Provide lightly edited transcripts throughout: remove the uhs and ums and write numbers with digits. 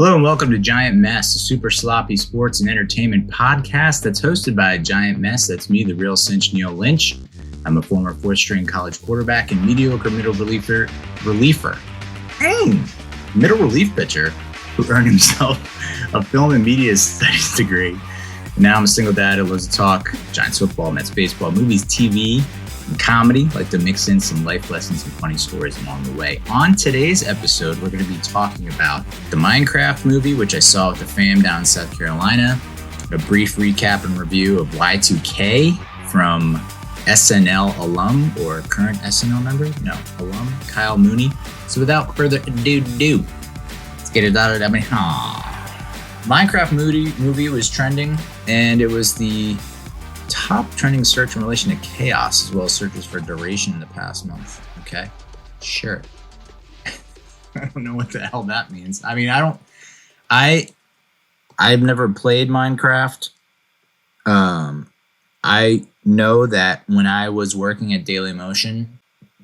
Hello and welcome to Giant Mess, a super sloppy sports and entertainment podcast that's hosted by a giant mess. That's me, the real cinch, Neal Lynch. I'm a former fourth-string college quarterback and mediocre middle relief pitcher who earned himself a film and media studies degree. And now I'm a single dad who loves to talk Giants football, Mets baseball, movies, TV, and comedy. Like to mix in some life lessons and funny stories along the way. On today's episode, we're going to be talking about the Minecraft movie, which I saw with the fam down in South Carolina, a brief recap and review of Y2K from SNL alum or current SNL member, alum, Kyle Mooney. So without further ado, let's get it out of the way. Minecraft movie was trending, and it was the top trending search in relation to chaos, as well as searches for duration in the past month. Okay, sure. I don't know what the hell that means. I mean, I've never played Minecraft. I know that when I was working at Dailymotion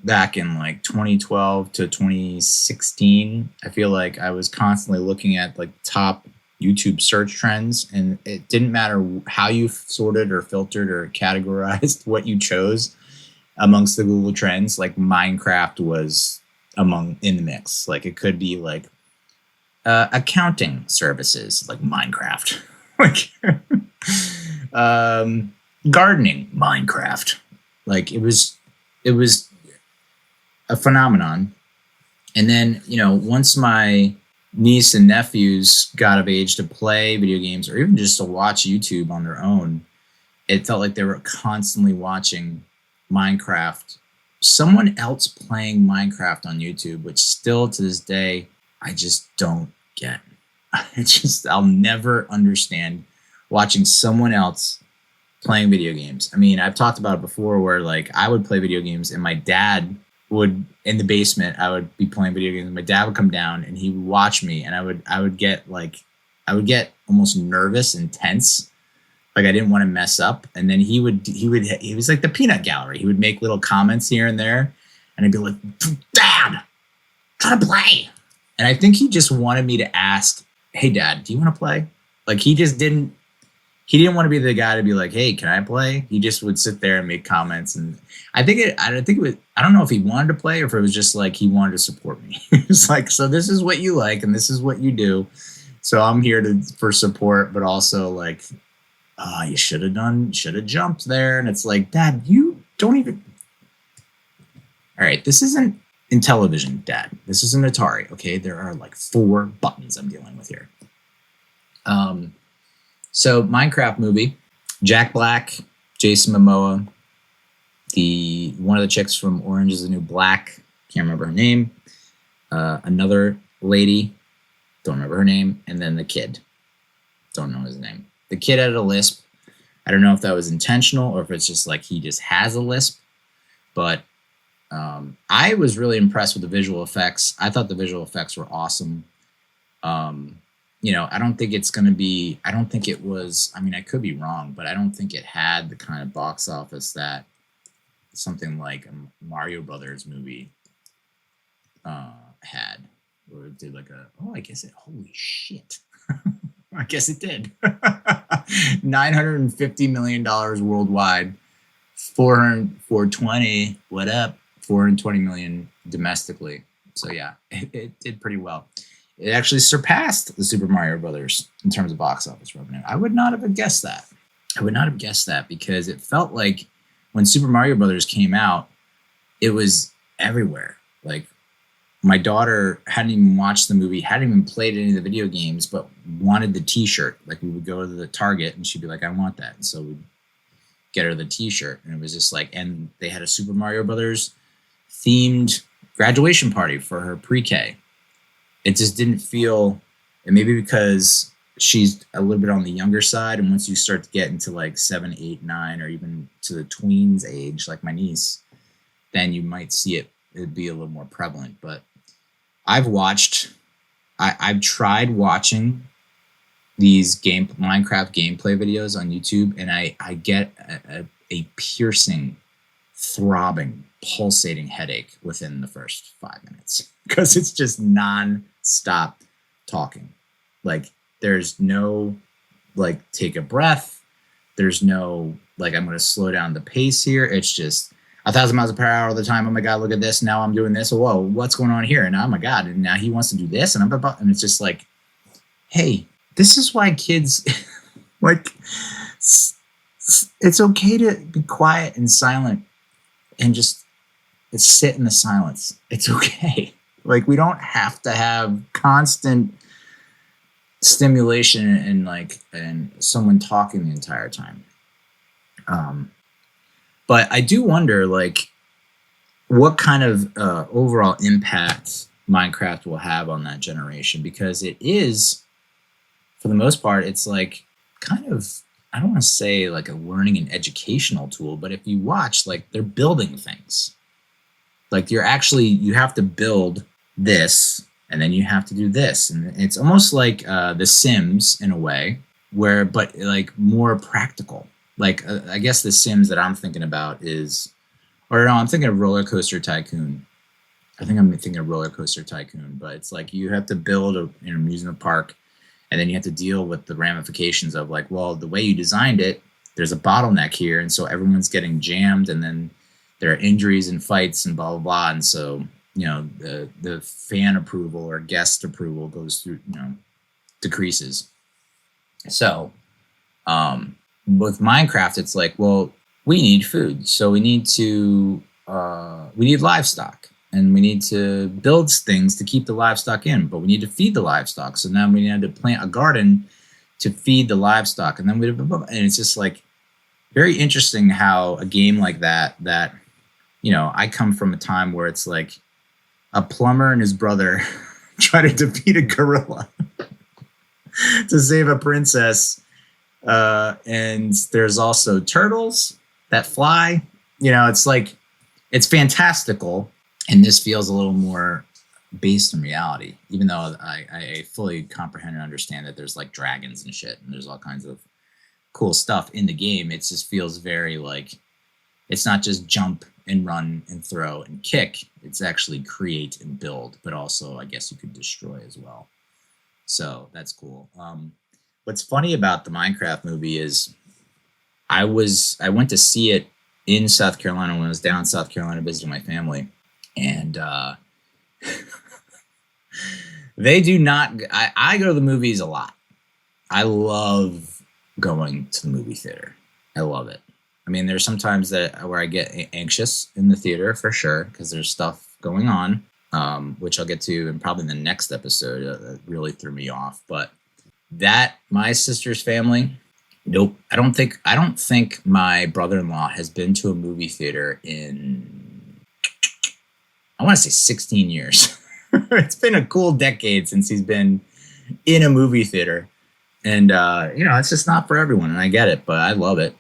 back in like 2012 to 2016, I feel like I was constantly looking at like top YouTube search trends, and it didn't matter how you sorted or filtered or categorized what you chose amongst the Google trends. Like Minecraft was in the mix. Like it could be like accounting services, like Minecraft, like gardening, Minecraft. Like it was a phenomenon. And then once my niece and nephews got of age to play video games or even just to watch YouTube on their own, it felt like they were constantly watching Minecraft, someone else playing Minecraft on YouTube, which still to this day, I just don't get. I'll never understand watching someone else playing video games. I mean, I've talked about it before where like I would play video games and my dad would, in the basement, I would be playing video games. My dad would come down and he would watch me, and I would get almost nervous and tense. Like I didn't want to mess up. And then he was like the peanut gallery. He would make little comments here and there, and I'd be like, "Dad, try to play." And I think he just wanted me to ask, "Hey Dad, do you want to play?" Like he didn't want to be the guy to be like, "Hey, can I play?" He just would sit there and make comments. And I don't know if he wanted to play or if it was just like he wanted to support me. It's like, so this is what you like and this is what you do. So I'm here for support, but also like, you should have jumped there. And it's like, Dad, you don't even. All right, this isn't Intellivision, Dad. This isn't Atari. Okay, there are like 4 buttons I'm dealing with here. So Minecraft movie, Jack Black, Jason Momoa, one of the chicks from Orange is the New Black, can't remember her name, another lady, don't remember her name, and then the kid, don't know his name. The kid had a lisp. I don't know if that was intentional or if it's just like he just has a lisp, but I was really impressed with the visual effects. I thought the visual effects were awesome. I don't think it's going to be, I don't think it was, I mean, I could be wrong, but I don't think it had the kind of box office that something like a Mario Brothers movie had. Or it did like holy shit. I guess it did. $950 million worldwide, 420, what up? 420 million domestically. So yeah, it did pretty well. It actually surpassed the Super Mario Brothers in terms of box office revenue. I would not have guessed that because it felt like when Super Mario Brothers came out, it was everywhere. Like my daughter hadn't even watched the movie, hadn't even played any of the video games, but wanted the T-shirt. Like we would go to the Target and she'd be like, "I want that." And so we'd get her the T-shirt, and it was just like, and they had a Super Mario Brothers themed graduation party for her pre-K. It just didn't feel, and maybe because she's a little bit on the younger side, and once you start to get into like 7, 8, 9, or even to the tweens age, like my niece, then you might see it'd be a little more prevalent. But I've tried watching these Minecraft gameplay videos on YouTube, and I get a piercing, throbbing, pulsating headache within the first 5 minutes because it's just non-stop talking. Like there's no like take a breath. There's no like I'm going to slow down the pace here. It's just 1,000 miles per hour all the time. Oh my God, look at this. Now I'm doing this. Whoa, what's going on here? And oh my God, and now he wants to do this. And and it's just like, hey, this is why kids like it's okay to be quiet and silent and just sit in the silence. It's okay. Like we don't have to have constant stimulation and someone talking the entire time. But I do wonder like what kind of overall impact Minecraft will have on that generation, because it is, for the most part, it's like kind of, I don't want to say like a learning and educational tool, but if you watch, like they're building things. Like you have to build this and then you have to do this. And it's almost like The Sims in a way, but like more practical. Like I guess The Sims that I'm thinking about I'm thinking of Roller Coaster Tycoon. I think I'm thinking of Roller Coaster Tycoon, but it's like you have to build an amusement park. And then you have to deal with the ramifications of like, well, the way you designed it, there's a bottleneck here. And so everyone's getting jammed, and then there are injuries and fights and blah, blah, blah. And so, the fan approval or guest approval goes through, decreases. So with Minecraft, it's like, well, we need food. So we need livestock. And we need to build things to keep the livestock in, but we need to feed the livestock. So now we need to plant a garden to feed the livestock. And then and it's just like very interesting how a game like that, I come from a time where it's like a plumber and his brother try to defeat a gorilla to save a princess. And there's also turtles that fly, it's like, it's fantastical. And this feels a little more based in reality, even though I fully comprehend and understand that there's like dragons and shit, and there's all kinds of cool stuff in the game. It just feels very like, it's not just jump and run and throw and kick. It's actually create and build, but also I guess you could destroy as well. So that's cool. What's funny about the Minecraft movie is I went to see it in South Carolina when I was down in South Carolina visiting my family. And they do not. I go to the movies a lot. I love going to the movie theater. I love it. I mean, there's sometimes where I get anxious in the theater for sure because there's stuff going on, which I'll get to in probably the next episode. That really threw me off. But my sister's family, nope. I don't think my brother-in-law has been to a movie theater in, I want to say 16 years. It's been a cool decade since he's been in a movie theater. And, it's just not for everyone. And I get it, but I love it.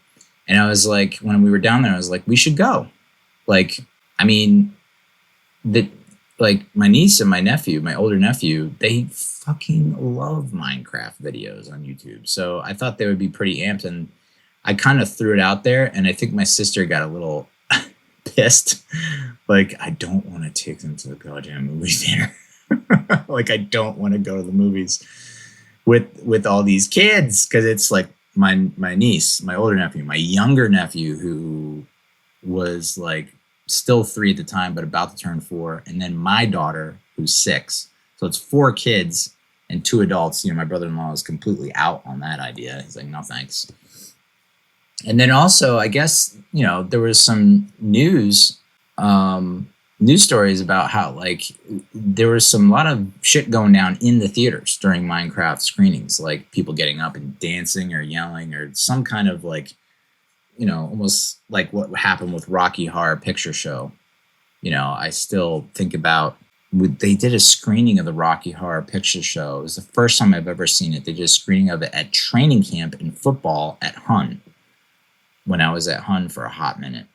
And I was like, when we were down there, I was like, we should go. Like, I mean, my niece and my older nephew, they fucking love Minecraft videos on YouTube. So I thought they would be pretty amped. And I kind of threw it out there. And I think my sister got a little pissed. Like, I don't want to take them to the goddamn movie theater. Like, I don't want to go to the movies with all these kids, because it's like my niece, my older nephew, my younger nephew, who was like still 3 at the time but about to turn 4, and then my daughter, who's 6. So it's 4 kids and 2 adults. My brother-in-law is completely out on that idea. He's like, no thanks. And then also, I guess, there was some news stories about how, like, there was a lot of shit going down in the theaters during Minecraft screenings, like people getting up and dancing or yelling or some kind of like, almost like what happened with Rocky Horror Picture Show. I still think about, they did a screening of the Rocky Horror Picture Show. It was the first time I've ever seen it. They did a screening of it at training camp in football at Hun, when I was at Hun for a hot minute.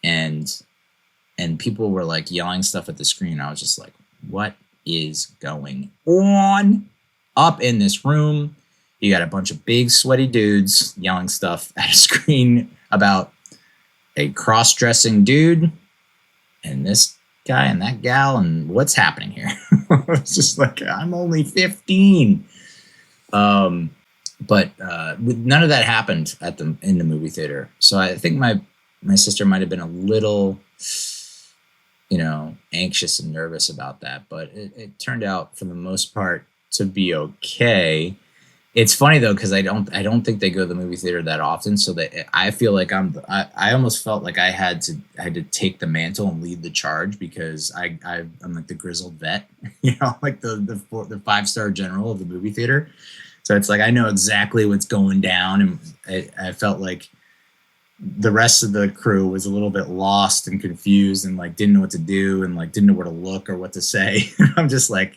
And people were like yelling stuff at the screen. I was just like, what is going on up in this room? You got a bunch of big sweaty dudes yelling stuff at a screen about a cross-dressing dude and this guy and that gal, and what's happening here? It's just like, I'm only 15. But none of that happened in the movie theater. So I think my sister might have been a little, anxious and nervous about that. But it turned out for the most part to be okay. It's funny though because I don't think they go to the movie theater that often. So that I feel like I almost felt like I had to take the mantle and lead the charge because I'm like the grizzled vet, like the 5-star general of the movie theater. So it's like I know exactly what's going down, and I felt like the rest of the crew was a little bit lost and confused and like didn't know what to do and like didn't know where to look or what to say. I'm just like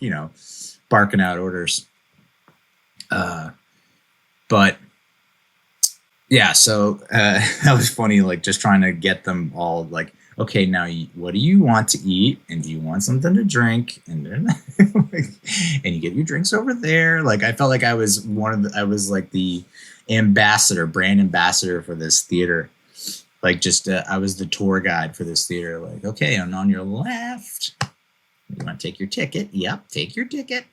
barking out orders. But yeah, so that was funny, like just trying to get them all like, okay, now what do you want to eat? And do you want something to drink? And then, and you get your drinks over there. Like I felt like I was I was like the brand ambassador for this theater. Like just, I was the tour guide for this theater. Like, okay, and on your left, you want to take your ticket? Yep, take your ticket.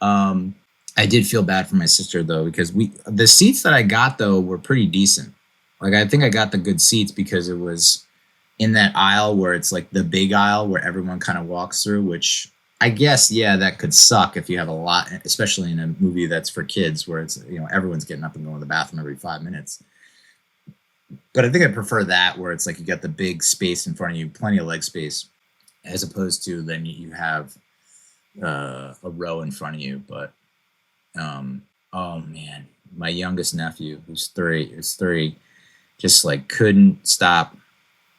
I did feel bad for my sister though, because the seats that I got though were pretty decent. Like I think I got the good seats because it was in that aisle where it's like the big aisle where everyone kind of walks through, which I guess, yeah, that could suck if you have a lot, especially in a movie that's for kids where it's, everyone's getting up and going to the bathroom every 5 minutes. But I think I prefer that where it's like you got the big space in front of you, plenty of leg space, as opposed to then you have a row in front of you. But oh man, my youngest nephew, who's 3, just like couldn't stop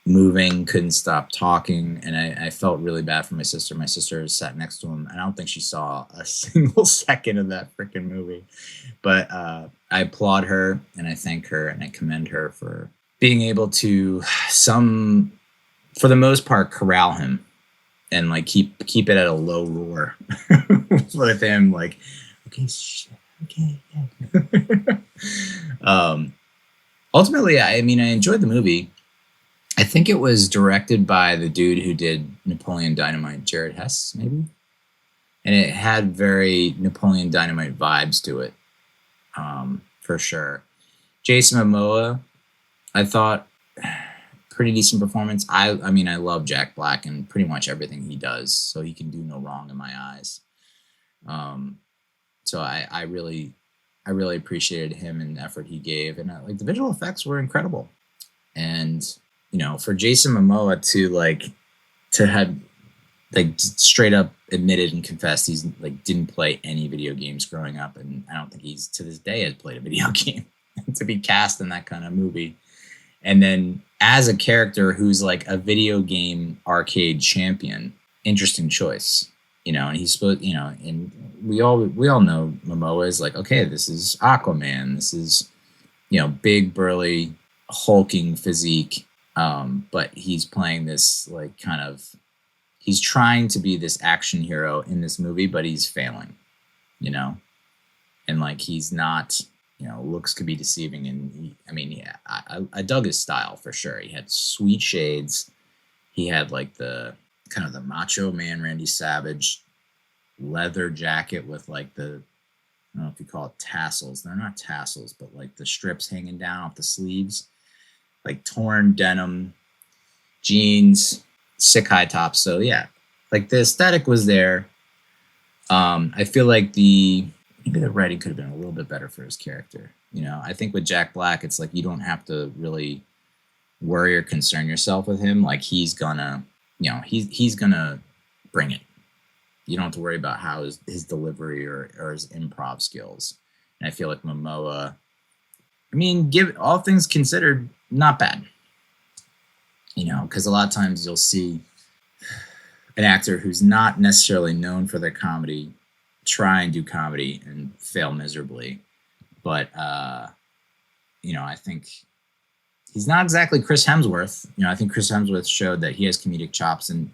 moving, couldn't stop talking, and I felt really bad for my sister. My sister sat next to him, and I don't think she saw a single second of that freaking movie. But I applaud her, and I thank her, and I commend her for being able to for the most part, corral him and like keep it at a low roar with him like, okay, shit, okay, yeah. Ultimately, I mean, I enjoyed the movie. I think it was directed by the dude who did Napoleon Dynamite, Jared Hess, maybe, and it had very Napoleon Dynamite vibes to it, for sure. Jason Momoa, I thought, pretty decent performance. I mean, I love Jack Black and pretty much everything he does, so he can do no wrong in my eyes. So I really appreciated him and the effort he gave, and like the visual effects were incredible. And for Jason Momoa to have like straight up admitted and confessed he's like didn't play any video games growing up, and I don't think he's to this day has played a video game. To be cast in that kind of movie, and then as a character who's like a video game arcade champion, interesting choice. And he's supposed, and we all know Momoa is like, okay, this is Aquaman. This is, big, burly, hulking physique. But he's playing this like he's trying to be this action hero in this movie, but he's failing, and like, he's not, looks could be deceiving. And I dug his style for sure. He had sweet shades. He had like the kind of the Macho Man Randy Savage leather jacket with like I don't know if you call it tassels. They're not tassels, but like the strips hanging down off the sleeves, like torn denim, jeans, sick high tops. So yeah, like the aesthetic was there. I feel like maybe the writing could have been a little bit better for his character. I think with Jack Black, it's like you don't have to really worry or concern yourself with him. Like he's gonna bring it. You don't have to worry about how his delivery or his improv skills. And I feel like Momoa, give all things considered, not bad. Because a lot of times you'll see an actor who's not necessarily known for their comedy try and do comedy and fail miserably. But, I think he's not exactly Chris Hemsworth. I think Chris Hemsworth showed that he has comedic chops. And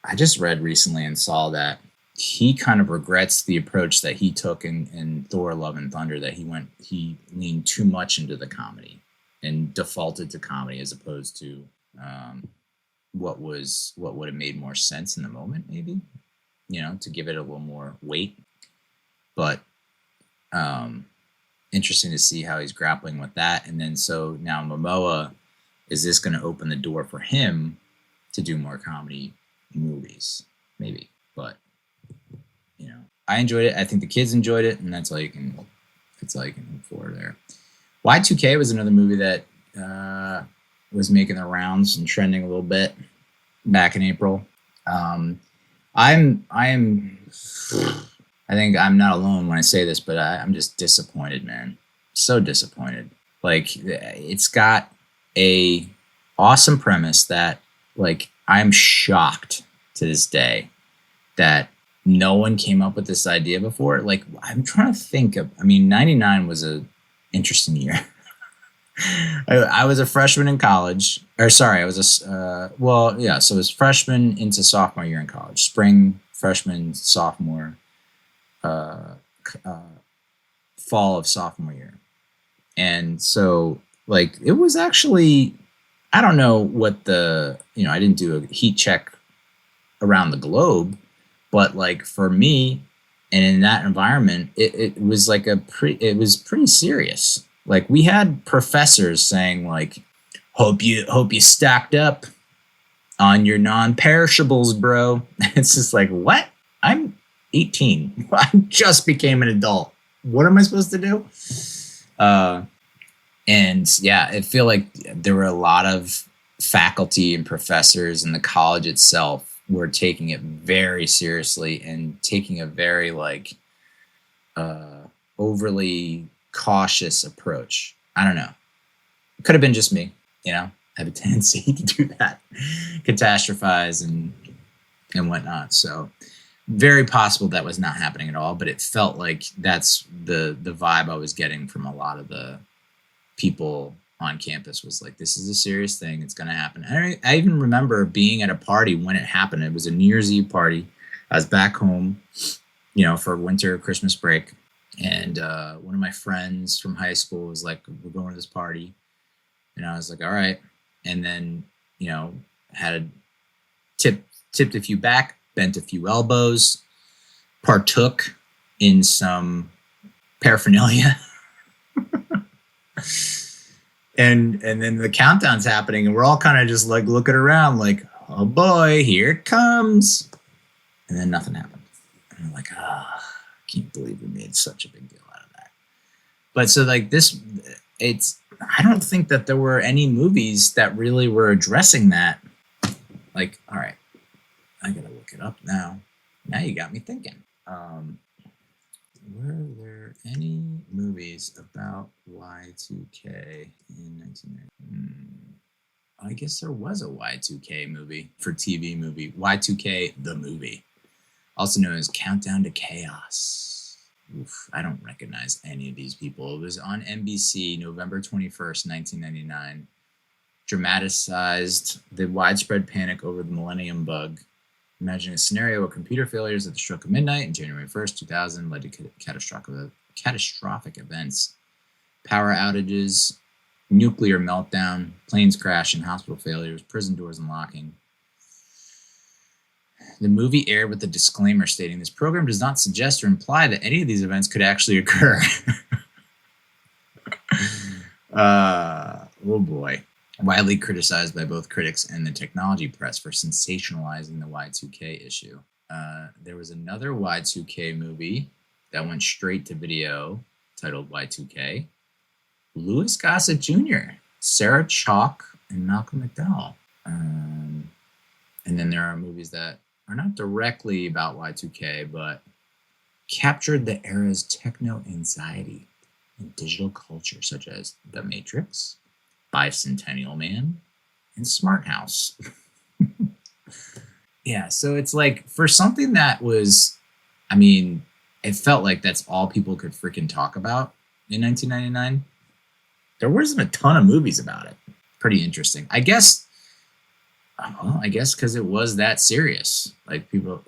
I just read recently and saw that he kind of regrets the approach that he took in Thor: Love and Thunder, that he leaned too much into the comedy and defaulted to comedy as opposed to what would have made more sense in the moment, maybe, to give it a little more weight. But Interesting to see how he's grappling with that. And then so now Momoa, is this going to open the door for him to do more comedy movies? Maybe, but I enjoyed it. I think the kids enjoyed it, and that's all you can hope for there. Y2K was another movie that was making the rounds and trending a little bit back in April. I think I'm not alone when I say this, but I'm just disappointed, man. So disappointed. Like, it's got a awesome premise that, like, I'm shocked to this day that no one came up with this idea before. Like, I'm trying to think of, 99 was a interesting year. I was a freshman in college, so it was freshman into sophomore year in college, spring, freshman, sophomore, fall of sophomore year. And so, like, it was actually, I don't know what I didn't do a heat check around the globe, but like for me and in that environment, it was like it was pretty serious. Like, we had professors saying, like, hope you stacked up on your non-perishables, bro. It's just like, what? I'm 18. I just became an adult. What am I supposed to do? And yeah, I feel like there were a lot of faculty and professors in the college itself were taking it very seriously and taking a very like overly cautious approach. I don't know. It could have been just me, I have a tendency to do that, catastrophize and whatnot. So very possible that was not happening at all, but it felt like that's the vibe I was getting from a lot of the people on campus was like, this is a serious thing. It's going to happen. I even remember being at a party when it happened. It was a New Year's Eve party. I was back home, for winter Christmas break. And one of my friends from high school was like, we're going to this party. And I was like, all right. And then, had tipped a few back, bent a few elbows, partook in some paraphernalia. And then the countdown's happening and we're all kind of just like looking around like, oh boy, here it comes. And then nothing happened. And I'm like, I can't believe we made such a big deal out of that. But so like I don't think that there were any movies that really were addressing that. Like, all right, I gotta look it up now. Now you got me thinking. Were there any movies about Y2K in 1990? I guess there was a Y2K movie for TV movie. Y2K, the movie. Also known as Countdown to Chaos. Oof, I don't recognize any of these people. It was on NBC November 21st, 1999. Dramatized the widespread panic over the millennium bug. Imagine a scenario where computer failures at the stroke of midnight on January 1st, 2000 led to catastrophic events. Power outages, nuclear meltdown, planes crashing, hospital failures, prison doors unlocking. The movie aired with a disclaimer stating this program does not suggest or imply that any of these events could actually occur. Oh boy. Widely criticized by both critics and the technology press for sensationalizing the Y2K issue. There was another Y2K movie that went straight to video titled Y2K. Louis Gossett Jr., Sarah Chalk, and Malcolm McDowell. And then there are movies that are not directly about Y2K, but captured the era's techno anxiety and digital culture, such as The Matrix, Bicentennial Man, and Smart House. Yeah, so it's like, for something that was, it felt like that's all people could freaking talk about in 1999. There wasn't a ton of movies about it. Pretty interesting. I guess because it was that serious. Like, people,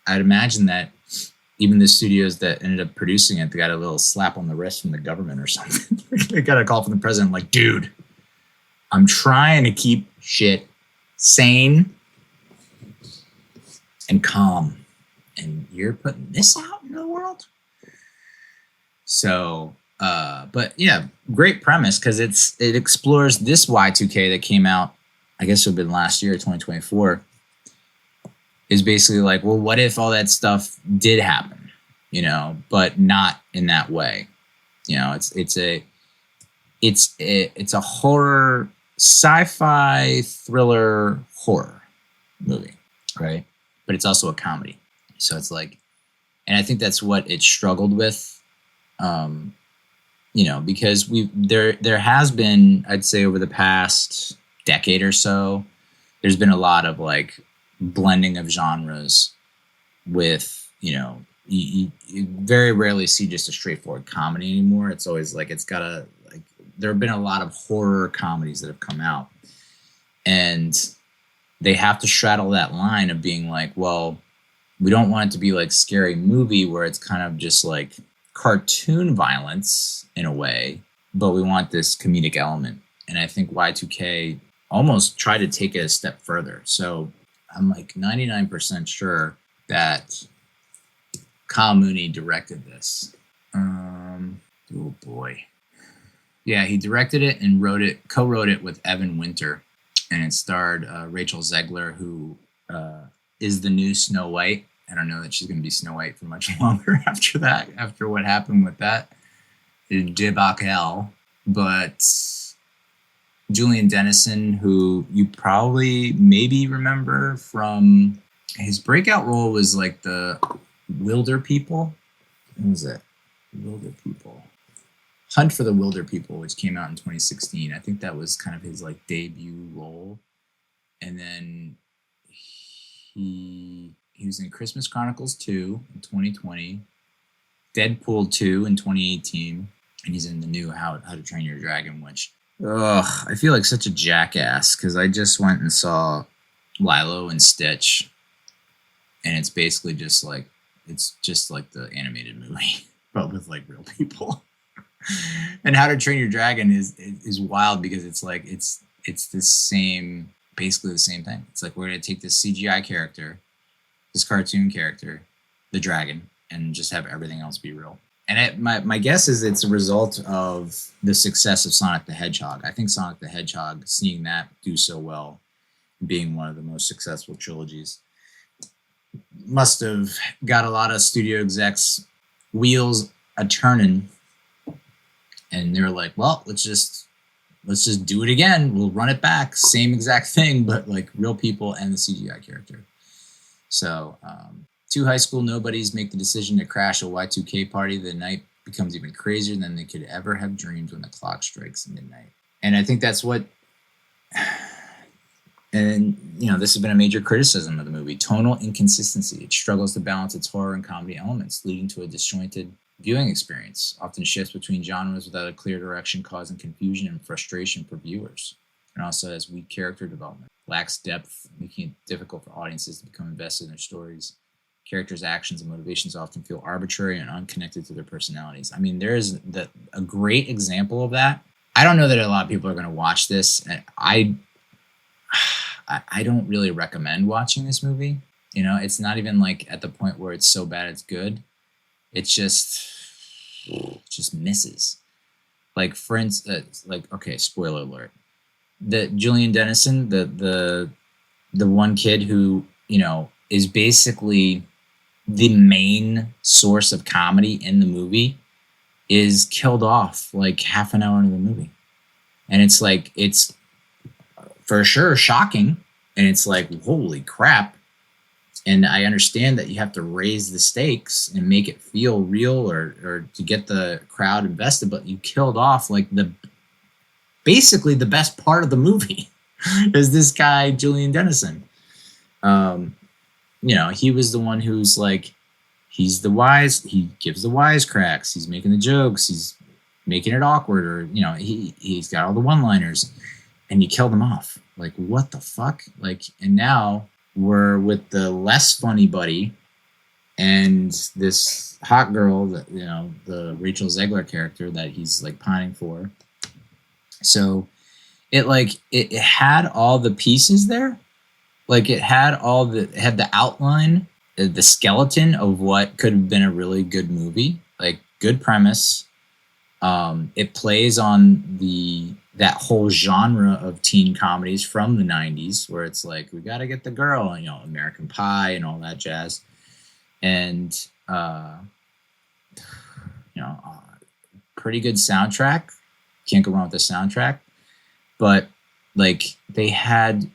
I'd imagine that even the studios that ended up producing it, they got a little slap on the wrist from the government or something. They got a call from the president like, dude, I'm trying to keep shit sane and calm, and you're putting this out into the world? So, but yeah, great premise because it explores this Y2K that came out, I guess it would have been last year, 2024, is basically like, well, what if all that stuff did happen, but not in that way. It's a horror, sci-fi thriller horror movie, right? But it's also a comedy. So it's like, and I think that's what it struggled with, because there has been, I'd say over the past decade or so, there's been a lot of like blending of genres with, you very rarely see just a straightforward comedy anymore. It's always like, there have been a lot of horror comedies that have come out, and they have to straddle that line of being like, well, we don't want it to be like Scary Movie where it's kind of just like cartoon violence in a way, but we want this comedic element. And I think Y2K almost tried to take it a step further. So I'm like 99% sure that Kyle Mooney directed this. Oh boy. Yeah, he directed it and co-wrote it with Evan Winter. And it starred Rachel Zegler, who is the new Snow White. I don't know that she's going to be Snow White for much longer after what happened with that debacle. But Julian Dennison, who you probably maybe remember from his breakout role, was like the Wilder People. What was it? Wilder People. Hunt for the Wilder People, which came out in 2016. I think that was kind of his like debut role. And then he was in Christmas Chronicles 2 in 2020, Deadpool 2 in 2018, and he's in the new How to Train Your Dragon, which I feel like such a jackass because I just went and saw Lilo and Stitch, and it's basically just like the animated movie, but with like real people. And How to Train Your Dragon is wild because it's like it's basically the same thing. It's like we're gonna take this CGI character, this cartoon character, the dragon, and just have everything else be real. And my guess is it's a result of the success of Sonic the Hedgehog. I think Sonic the Hedgehog, seeing that do so well, being one of the most successful trilogies, must have got a lot of studio execs wheels a turning. And they're like, well, let's just do it again. We'll run it back. Same exact thing, but like real people and the CGI character. So two high school nobodies make the decision to crash a Y2K party. The night becomes even crazier than they could ever have dreamed when the clock strikes midnight. And I think that's what... And, this has been a major criticism of the movie. Tonal inconsistency. It struggles to balance its horror and comedy elements, leading to a disjointed viewing experience, often shifts between genres without a clear direction, causing confusion and frustration for viewers. And also has weak character development, lacks depth, making it difficult for audiences to become invested in their stories. Characters' actions and motivations often feel arbitrary and unconnected to their personalities. I mean, there is a great example of that. I don't know that a lot of people are going to watch this. And I don't really recommend watching this movie. It's not even like at the point where it's so bad it's good. It just misses. Like, for instance, okay, spoiler alert. The Julian Dennison, the one kid who, is basically the main source of comedy in the movie, is killed off like half an hour into the movie. And it's like, it's for sure shocking. And it's like, holy crap. And I understand that you have to raise the stakes and make it feel real or to get the crowd invested, but you killed off like basically the best part of the movie is this guy, Julian Dennison. He was the one who's like, he gives the wisecracks, he's making the jokes, he's making it awkward, or, he's got all the one-liners, and you kill them off. Like, what the fuck? Like, and now we're with the less funny buddy and this hot girl that, the Rachel Zegler character that he's like pining for. So it had all the pieces there. Like it had the outline, the skeleton of what could have been a really good movie. Like good premise. It plays on that whole genre of teen comedies from the 90s where it's like, we got to get the girl, and, American Pie and all that jazz. And, pretty good soundtrack. Can't go wrong with the soundtrack. But like they had,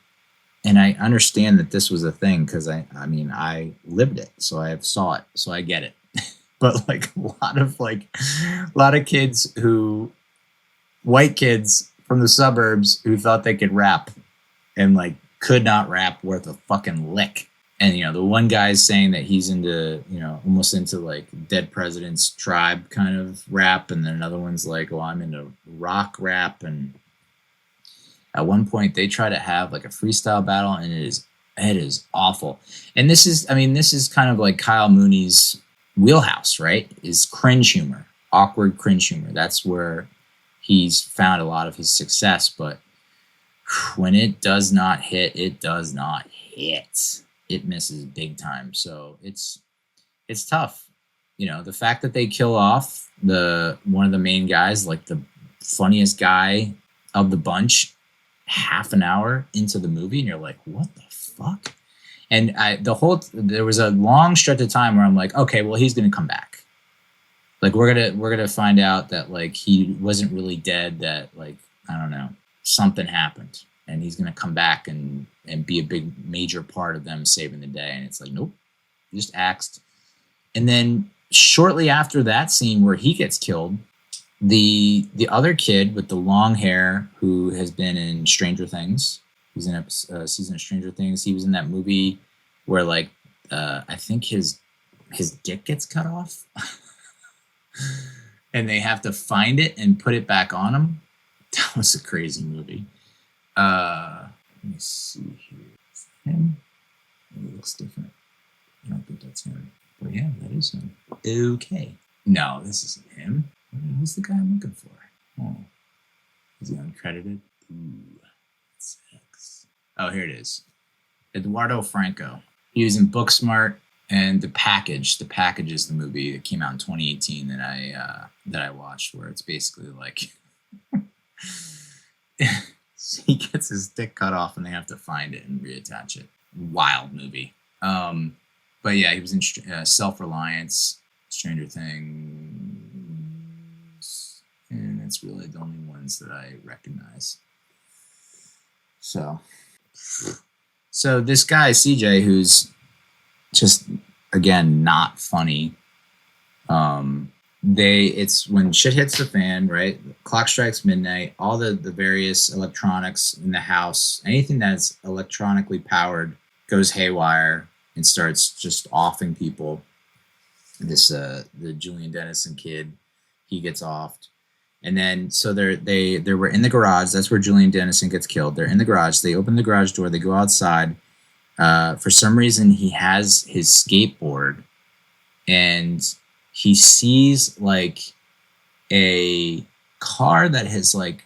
and I understand that this was a thing because I lived it, so I saw it, so I get it. But like a lot of kids white kids from the suburbs who thought they could rap and like could not rap worth a fucking lick. And, the one guy's saying that he's into, almost into like Dead President's Tribe kind of rap. And then another one's like, well, I'm into rock rap. And at one point they try to have like a freestyle battle, and it is awful. And this is kind of like Kyle Mooney's wheelhouse, right? Is cringe humor, awkward cringe humor. That's where he's found a lot of his success. But when it does not hit, it does not hit. It misses big time. So it's tough. The fact that they kill off one of the main guys, like the funniest guy of the bunch, half an hour into the movie, and you're like, what the fuck? And there was a long stretch of time where I'm like, okay, well, he's gonna come back. Like we're gonna find out that like he wasn't really dead, that like, I don't know, something happened, and he's gonna come back and be a big major part of them saving the day. And it's like, nope, he just axed. And then shortly after that scene where he gets killed, the other kid with the long hair who has been in Stranger Things, he's in a season of Stranger Things. He was in that movie where like I think his dick gets cut off, and they have to find it and put it back on him. That was a crazy movie. Let me see here. Is that him? It looks different. I don't think that's him. But yeah, that is him. Okay. No, this isn't him. Who's the guy I'm looking for? Oh. Is he uncredited? Ooh. That sucks. Oh, here it is. Eduardo Franco. He was in Booksmart and The Package. The Package is the movie that came out in 2018 that I watched, where it's basically like he gets his dick cut off and they have to find it and reattach it. Wild movie. But yeah, he was in Self-Reliance, Stranger Things, and it's really the only ones that I recognize. So this guy CJ, who's just again not funny. It's when shit hits the fan, right? Clock strikes midnight, all the various electronics in the house, anything that's electronically powered goes haywire and starts just offing people. The Julian Dennison kid, he gets offed. And then so they were in the garage. That's where Julian Dennison gets killed. They're in the garage. They open the garage door. They go outside. For some reason, he has his skateboard, and he sees like a car that has like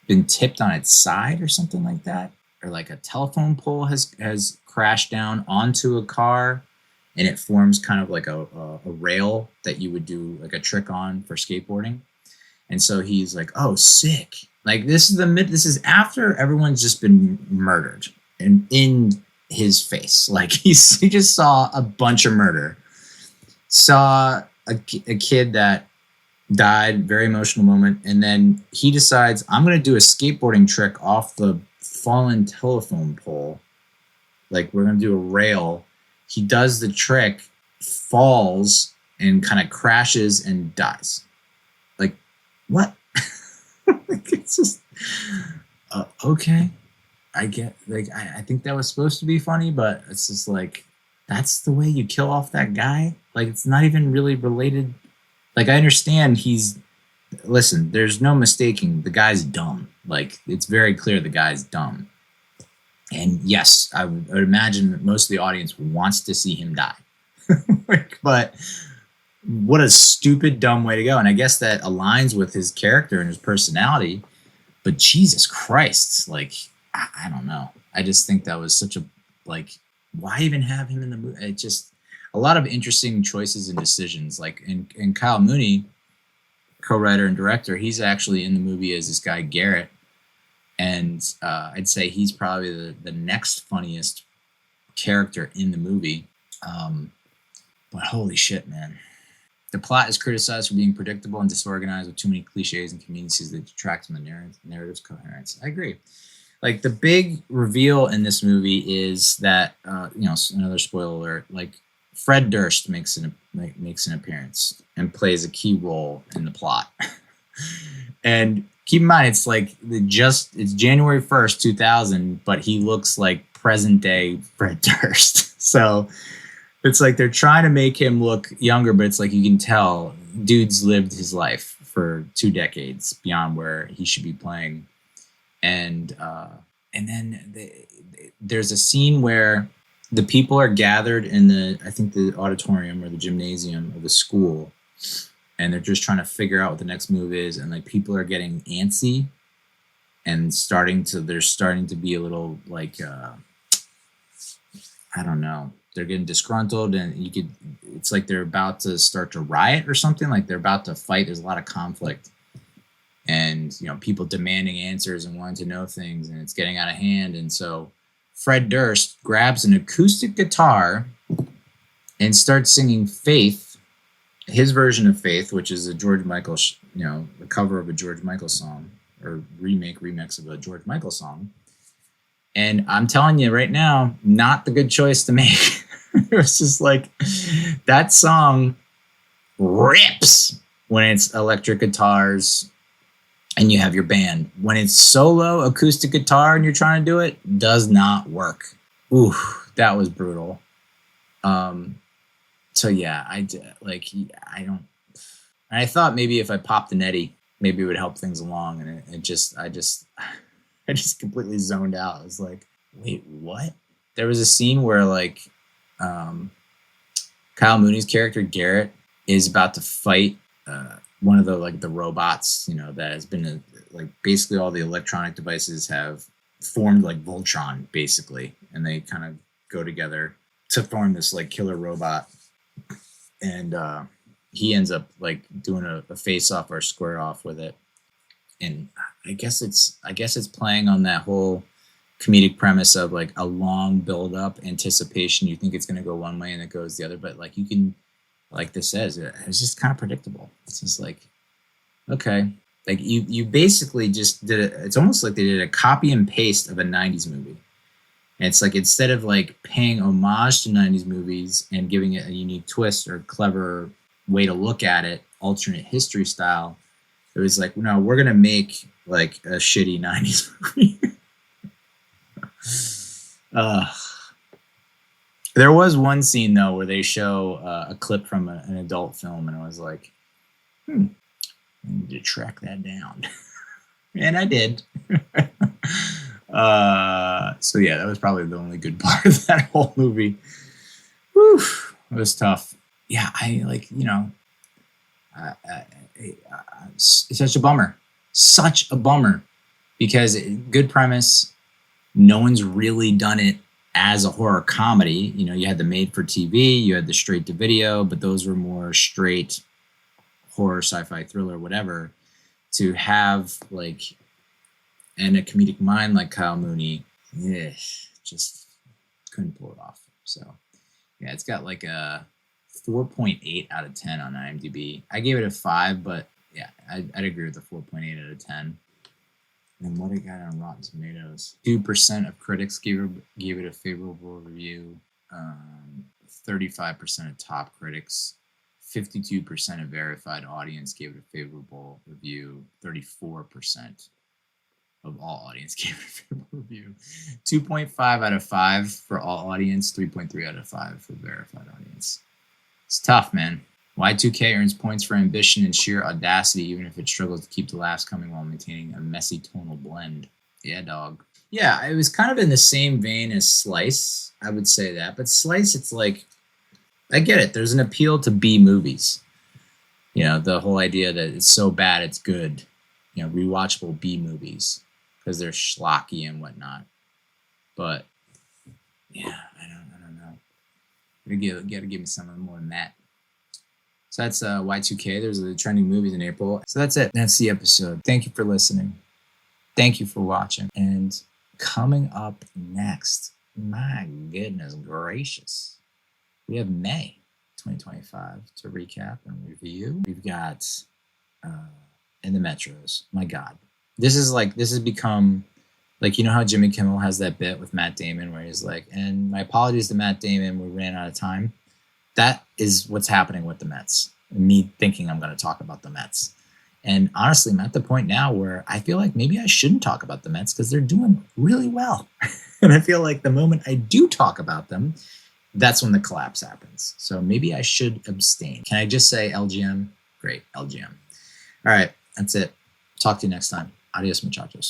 been tipped on its side or something like that, or like a telephone pole has crashed down onto a car, and it forms kind of like a rail that you would do like a trick on for skateboarding. And so he's like, oh, sick. Like this is after everyone's just been murdered and in his face. Like he just saw a bunch of murder, saw a kid that died, very emotional moment. And then he decides, I'm going to do a skateboarding trick off the fallen telephone pole. Like we're going to do a rail. He does the trick, falls, and kind of crashes and dies. Like, what? Like, it's just, okay. I get, like, I think that was supposed to be funny, but it's just like, that's the way you kill off that guy? Like, it's not even really related. Like, I understand listen, there's no mistaking the guy's dumb. Like, it's very clear the guy's dumb. And yes, I would imagine that most of the audience wants to see him die. But what a stupid, dumb way to go. And I guess that aligns with his character and his personality. But Jesus Christ, like, I don't know. I just think that was such a, like, why even have him in the movie? a lot of interesting choices and decisions. Like in Kyle Mooney, co-writer and director, he's actually in the movie as this guy Garrett, and I'd say he's probably the next funniest character in the movie. But holy shit, man. The plot is criticized for being predictable and disorganized with too many cliches and conveniences that detract from the narrative's coherence. I agree. Like, the big reveal in this movie is that, another spoiler alert, like, Fred Durst makes an appearance and plays a key role in the plot. And keep in mind, it's January 1st, 2000, but he looks like present day Fred Durst. So it's like they're trying to make him look younger, but it's like you can tell dude's lived his life for 2 decades beyond where he should be playing. And then there's a scene where the people are gathered in the auditorium or the gymnasium of the school, and they're just trying to figure out what the next move is. And like, people are getting antsy and they're starting to be a little like, I don't know. They're getting disgruntled, and it's like they're about to start to riot or something. Like, they're about to fight. There's a lot of conflict, and people demanding answers and wanting to know things, and it's getting out of hand. And so Fred Durst grabs an acoustic guitar and starts singing Faith, his version of Faith, which is a George Michael, the cover of a George Michael song, or remix of a George Michael song. And I'm telling you right now, not the good choice to make. It was just like, that song rips when it's electric guitars and you have your band. When it's solo acoustic guitar and you're trying to do it, does not work. Ooh, that was brutal. So yeah, I thought maybe if I popped an Eddie, maybe it would help things along. And I just completely zoned out. I was like, wait, what? There was a scene where like, Kyle Mooney's character Garrett is about to fight one of the robots, that has been basically all the electronic devices have formed like Voltron basically, and they kind of go together to form this like killer robot. And he ends up like doing a face off or square off with it. And I guess it's playing on that whole comedic premise of like a long build up anticipation. You think it's going to go one way and it goes the other, but like, you can, like this says, it's just kind of predictable. It's just like, okay, like you basically just did it. It's almost like they did a copy and paste of a 90s movie. And it's like, instead of like paying homage to 90s movies and giving it a unique twist or clever way to look at it, alternate history style, it was like, no, we're going to make like a shitty 90s movie. There was one scene though where they show a clip from an adult film, and I was like, I need to track that down. And I did. So yeah, that was probably the only good part of that whole movie. Whew, it was tough. Yeah, it's such a bummer because good premise. No one's really done it as a horror comedy. You had the made for TV, you had the straight to video, but those were more straight horror, sci-fi, thriller, whatever. To have like, and a comedic mind like Kyle Mooney, just couldn't pull it off. So yeah, it's got like a 4.8 out of 10 on IMDb. I gave it a 5, but yeah, I'd agree with the 4.8 out of 10. And what it got on Rotten Tomatoes, 2% of critics gave it a favorable review. 35% of top critics, 52% of verified audience gave it a favorable review. 34% of all audience gave it a favorable review. 2.5 out of 5 for all audience, 3.3 out of 5 for verified audience. It's tough, man. Y2K earns points for ambition and sheer audacity, even if it struggles to keep the laughs coming while maintaining a messy tonal blend. Yeah, dog. Yeah, it was kind of in the same vein as Slice. I would say that. But Slice, it's like, I get it. There's an appeal to B movies. The whole idea that it's so bad it's good. Rewatchable B movies because they're schlocky and whatnot. But yeah, I don't know. Gotta give me some more than that. So that's Y2K. There's the trending movies in April. So that's it. That's the episode. Thank you for listening. Thank you for watching. And coming up next, my goodness gracious, we have May 2025 to recap and review. We've got in the Metros. My God, this has become like, you know how Jimmy Kimmel has that bit with Matt Damon where he's like, and my apologies to Matt Damon, we ran out of time. That is what's happening with the Mets. Me thinking I'm going to talk about the Mets. And honestly, I'm at the point now where I feel like maybe I shouldn't talk about the Mets because they're doing really well. And I feel like the moment I do talk about them, that's when the collapse happens. So maybe I should abstain. Can I just say LGM? Great, LGM. All right, that's it. Talk to you next time. Adios, muchachos.